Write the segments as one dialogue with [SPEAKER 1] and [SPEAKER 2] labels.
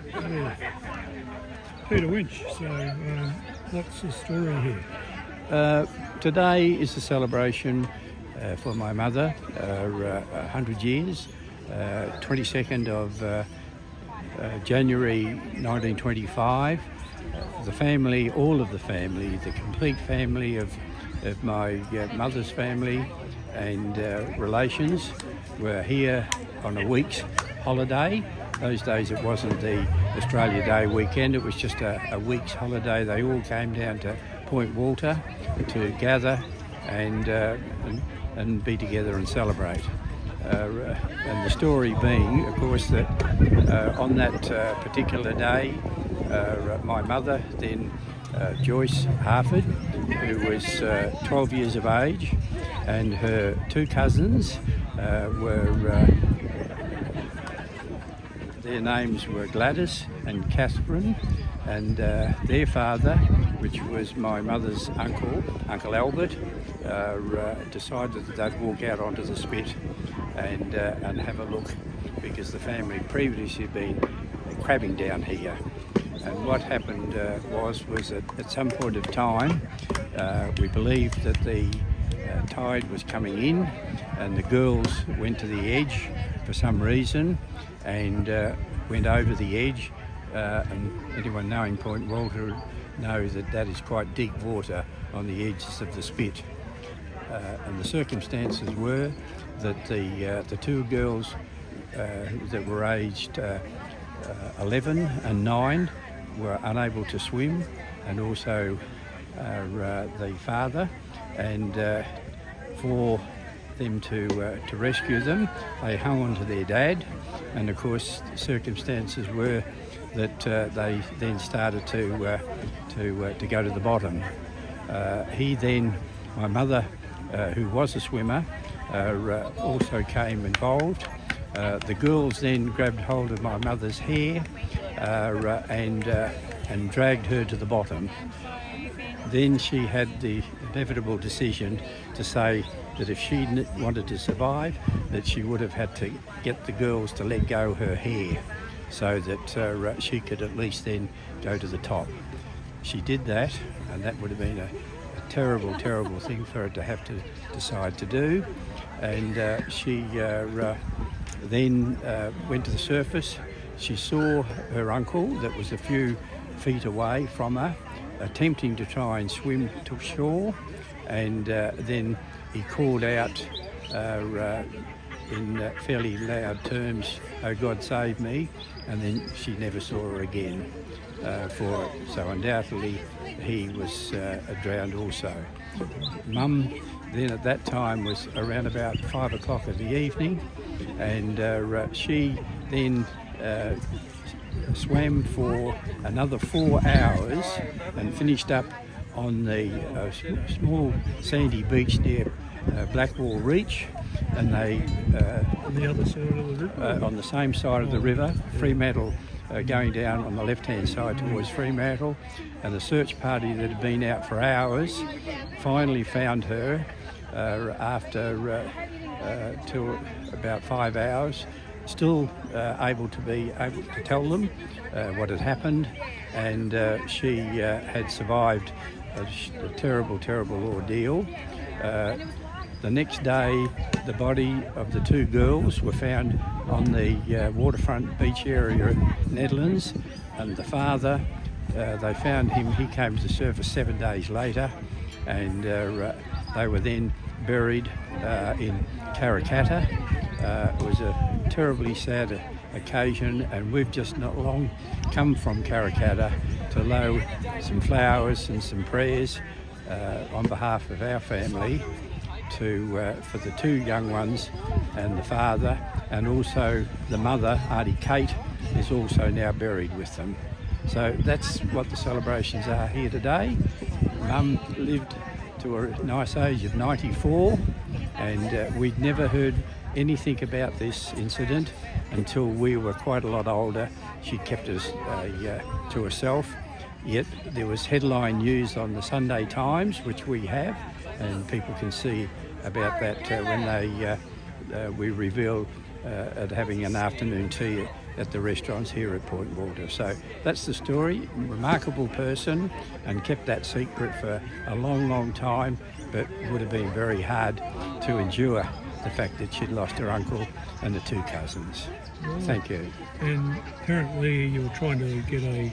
[SPEAKER 1] Yeah. Peter Winch, so what's the story here?
[SPEAKER 2] Today is a celebration for my mother, 100 years, 22nd of January 1925. The family, all of the family, the complete family of my mother's family and relations were here on a week's holiday. Those days it wasn't the Australia Day weekend, it was just a week's holiday. They all came down to Point Walter to gather and be together and celebrate. And the story being, of course, that on that particular day, my mother, then Joyce Harford, who was 12 years of age, and her two cousins their names were Gladys and Catherine, and their father, which was my mother's uncle, Uncle Albert, decided that they'd walk out onto the spit and have a look, because the family previously had been crabbing down here. And what happened was that at some point of time, we believed that the tide was coming in, and the girls went to the edge for some reason and went over the edge. And anyone knowing Point Walter knows that that is quite deep water on the edges of the spit. And the circumstances were that the two girls that were aged 11 and 9 were unable to swim, and also the father, and for them to rescue them, they hung on to their dad, and of course the circumstances were that they then started to go to the bottom. My mother, who was a swimmer, also came involved. The girls then grabbed hold of my mother's hair and dragged her to the bottom. Then she had the inevitable decision to say that if she wanted to survive, that she would have had to get the girls to let go her hair, so that she could at least then go to the top. She did that, and that would have been a terrible, terrible thing for her to have to decide to do. And she then went to the surface. She saw her uncle that was a few feet away from her, attempting to try and swim to shore, and then he called out in fairly loud terms, "Oh, God save me," and then she never saw her again. So undoubtedly he was drowned also. Mum then at that time was around about 5 o'clock in the evening, and she then swam for another 4 hours and finished up on the small sandy beach near Blackwall Reach, and they
[SPEAKER 1] on the other side of the river?
[SPEAKER 2] On the same side of the river, Fremantle going down on the left-hand side towards Fremantle, and the search party that had been out for hours finally found her after till about 5 hours, still able to tell them what had happened, and she had survived a terrible, terrible ordeal. The next day, the body of the two girls were found on the waterfront beach area in Netherlands, and the father, they found him, he came to the surface 7 days later, and they were then buried in Karrakatta. It was a terribly sad occasion, and we've just not long come from Karrakatta to lay some flowers and some prayers on behalf of our family for the two young ones and the father, and also the mother, Auntie Kate, is also now buried with them. So that's what the celebrations are here today. Mum lived to a nice age of 94, and we'd never heard anything about this incident until we were quite a lot older. She kept us to herself, yet there was headline news on the Sunday Times, which we have, and people can see about that when we revealed at having an afternoon tea at the restaurants here at Port Walter. So that's the story. Remarkable person, and kept that secret for a long, long time, but would have been very hard to endure the fact that she'd lost her uncle and the two cousins.
[SPEAKER 1] Right.
[SPEAKER 2] Thank you.
[SPEAKER 1] And apparently you were trying to get a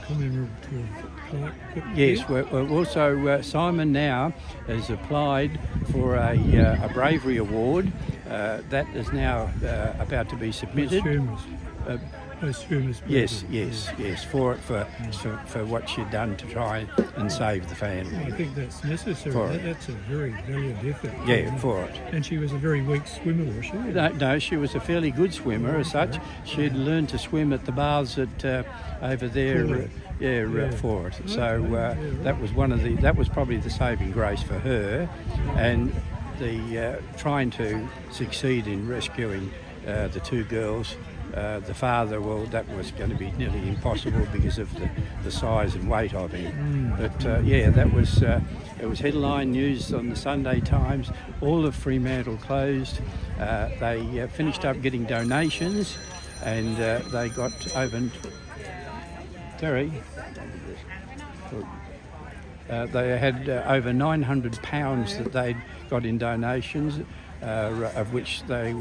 [SPEAKER 1] commemorative plaque.
[SPEAKER 2] Yes, we're also Simon now has applied for a bravery award that is now about to be submitted.
[SPEAKER 1] Posthumous.
[SPEAKER 2] Yes, for what she'd done to try and save the family.
[SPEAKER 1] I think that's necessary. That's a very valiant effort.
[SPEAKER 2] Yeah, for it.
[SPEAKER 1] And she was a very weak swimmer, was she?
[SPEAKER 2] No, she was a fairly good swimmer as such. She'd learned to swim at the baths at over there. For it. So that was that was probably the saving grace for her, and the trying to succeed in rescuing the two girls. The father, well, that was going to be nearly impossible because of the size and weight of him. But that was it was headline news on the Sunday Times. All of Fremantle closed. They finished up getting donations, and they got over. Terry. They had over £900 that they'd got in donations, of which they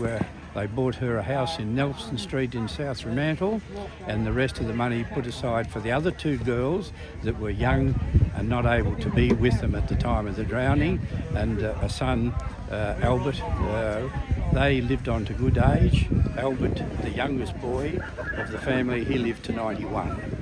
[SPEAKER 2] bought her a house in Nelson Street in South Fremantle, and the rest of the money put aside for the other two girls that were young and not able to be with them at the time of the drowning, and a son, Albert. They lived on to good age. Albert, the youngest boy of the family, he lived to 91.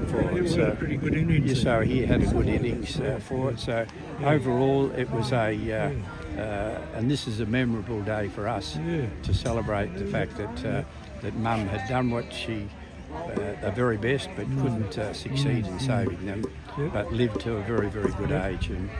[SPEAKER 1] Pretty good innings.
[SPEAKER 2] So he had a good innings for it. So overall, it was and this is a memorable day for us to celebrate the fact that Mum had done what she her very best, but couldn't succeed in saving them, but lived to a very, very good age, and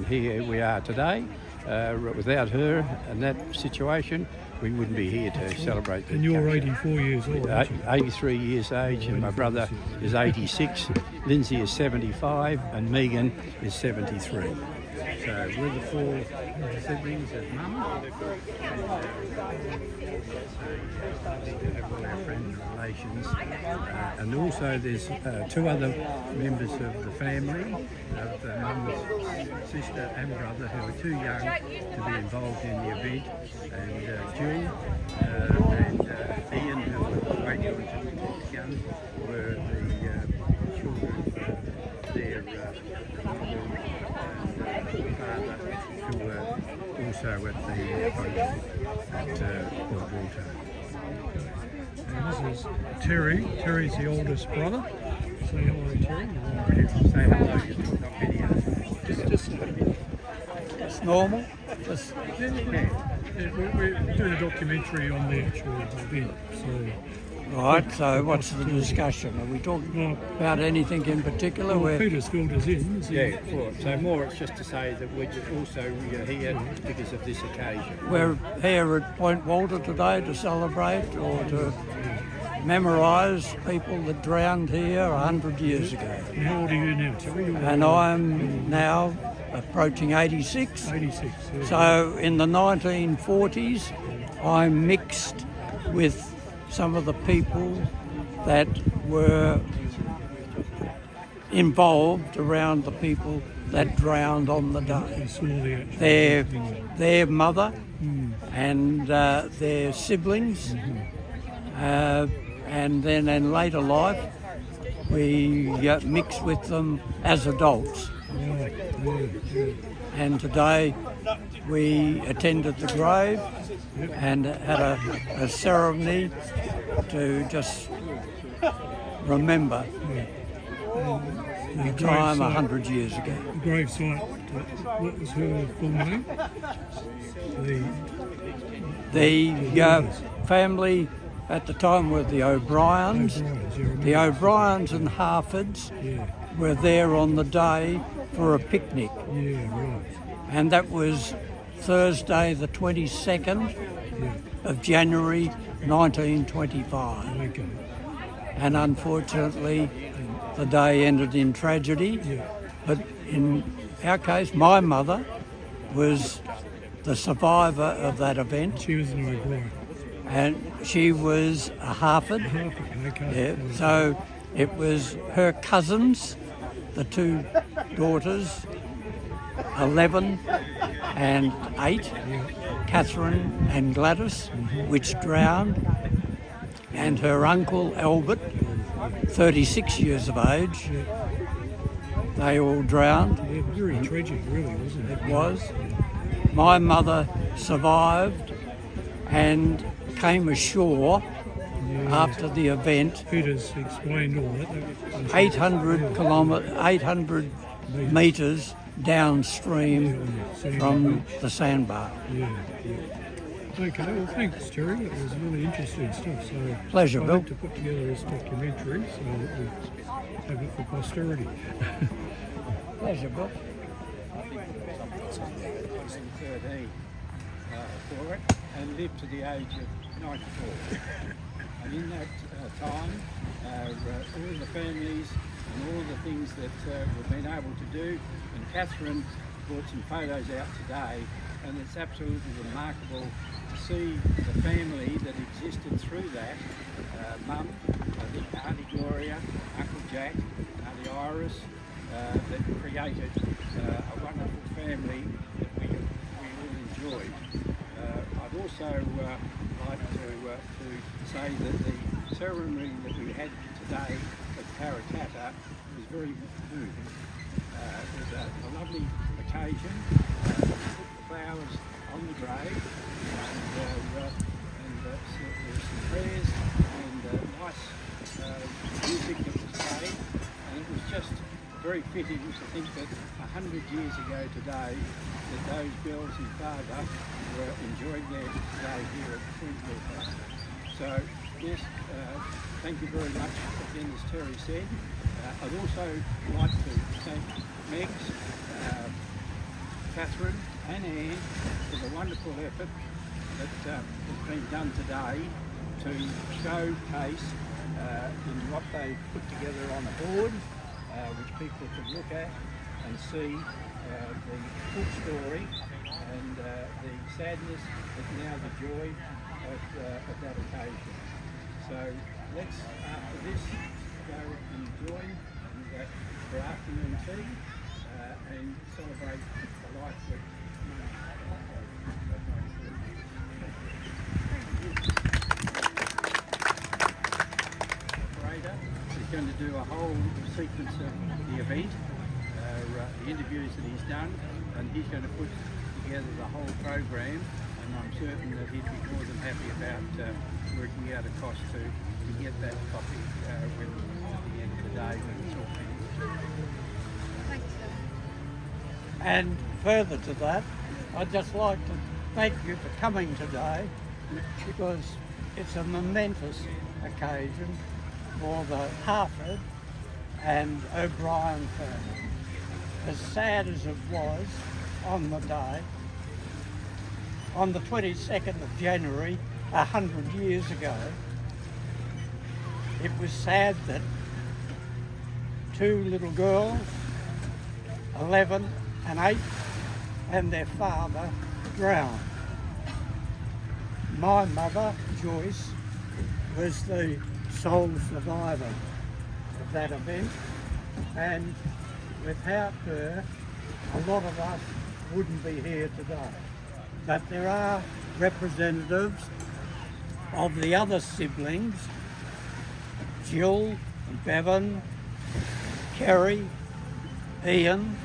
[SPEAKER 2] here we are today. Without her and that situation, we wouldn't be here to celebrate.
[SPEAKER 1] And you're 84 years old.
[SPEAKER 2] 83 years age, and my brother is 86, Lindsay is 75, and Megan is 73. So we're the four siblings of Mum. Have all our friends and relations, and also there's two other members of the family, of Mum's sister and brother, who are too young to be involved in the event, and Jill and Ian, who were waiting on to young, were the children of their father, who were also at the function at Port Walter.
[SPEAKER 1] And this is Terry. Terry's the oldest brother. Say hello, Terry.
[SPEAKER 2] Say hello, you've got video.
[SPEAKER 1] Just
[SPEAKER 3] It's normal.
[SPEAKER 1] we're doing a documentary on the actual event.
[SPEAKER 3] Right, so what's the discussion? Are we talking about anything in particular?
[SPEAKER 1] Well, Peter's filled us in.
[SPEAKER 2] Yeah, so more it's just to say that we're also here because of this occasion.
[SPEAKER 3] We're here at Point Walter today to celebrate or to memorise people that drowned here 100 years ago.
[SPEAKER 1] And how old are you now, Terry?
[SPEAKER 3] And I'm now approaching 86.
[SPEAKER 1] 86. Yeah.
[SPEAKER 3] So in the 1940s, I mixed with some of the people that were involved around the people that drowned on the day. Their mother and their siblings, and then in later life we mixed with them as adults. And today we attended the grave and had a ceremony to just remember the time 100 years ago.
[SPEAKER 1] The grave site, what was her full name?
[SPEAKER 3] The family at the time were the O'Briens. The O'Briens and Harfords were there on the day for a picnic.
[SPEAKER 1] Yeah, right.
[SPEAKER 3] And that was Thursday the 22nd of January 1925.
[SPEAKER 1] Okay.
[SPEAKER 3] And unfortunately the day ended in tragedy. But in our case, my mother was the survivor of that event.
[SPEAKER 1] She was an O'Brien.
[SPEAKER 3] and she was a Harford.
[SPEAKER 1] Okay.
[SPEAKER 3] Yeah, so it was her cousins, the two daughters, 11 and 8, Catherine and Gladys, which drowned, and her uncle Albert, 36 years of age. They all drowned.
[SPEAKER 1] Yeah, very tragic, really, wasn't it?
[SPEAKER 3] It was. My mother survived and came ashore after the event,
[SPEAKER 1] Peter's explained all that.
[SPEAKER 3] 800 metres downstream from the sandbar.
[SPEAKER 1] Yeah. Okay, well thanks Terry, that was really interesting stuff. So
[SPEAKER 3] Pleasure,
[SPEAKER 1] I
[SPEAKER 3] Bill.
[SPEAKER 1] hope to put together this documentary so that we have it for posterity.
[SPEAKER 3] Pleasure, Bill.
[SPEAKER 2] I think the was 13 for it and lived to the age of 94. And in that time, all the families and all the things that we've been able to do, and Catherine brought some photos out today, and it's absolutely remarkable to see the family that existed through that. Mum, Auntie Gloria, Uncle Jack, Auntie Iris, that created a wonderful family that we all enjoyed. I'd also like to say that the ceremony that we had today at Parramatta was very moving. It was a lovely occasion. We put the flowers on the grave, and there was some prayers and nice music that was played, and it was just very fitting to think that 100 years ago today that those girls and father were enjoying their day here at Queensville House. So yes, thank you very much again, as Terry said. I'd also like to thank Megs, Catherine and Anne for the wonderful effort that has been done today to showcase in what they put together on a board, which people can look at and see the full story and the sadness, but now the joy of that occasion. So let's, after this, go and join for afternoon tea and celebrate the life that operator is going to do a whole sequence of the event, the interviews that he's done, and he's going to put together the whole program, and I'm certain that he'd be more than happy about working out a cost to get that copy when, at the end of the day when it's all finished.
[SPEAKER 3] And further to that, I'd just like to thank you for coming today, because it's a momentous occasion for the Harford and O'Brien family. As sad as it was on the day, on the 22nd of January, 100 years ago, it was sad that two little girls, 11 and 8, and their father drowned. My mother, Joyce, was the sole survivor of that event, and without her, a lot of us wouldn't be here today. But there are representatives of the other siblings, Jill, Bevan, Kerry, Ian.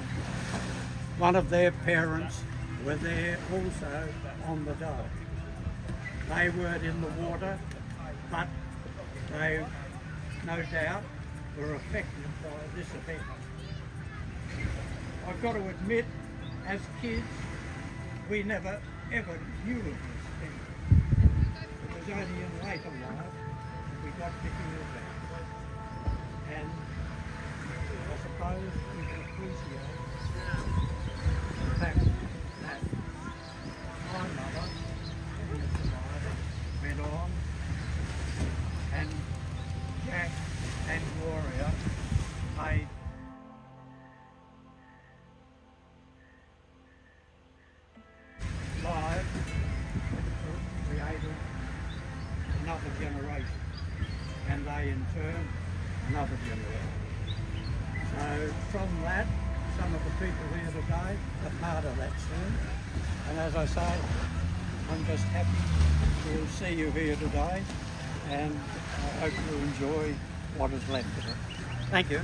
[SPEAKER 3] One of their parents were there also on the day. They weren't in the water, but they, no doubt, were affected by this event. I've got to admit, as kids, we never ever knew of this thing. It was only in later life we got to hear about it. And I suppose we can appreciate the fact that my mother, being a survivor, went on, and Jack and Gloria paid live, created another generation. So from that, some of the people here today are part of that soon. And as I say, I'm just happy to see you here today, and I hope you enjoy what is left of it. Thank you.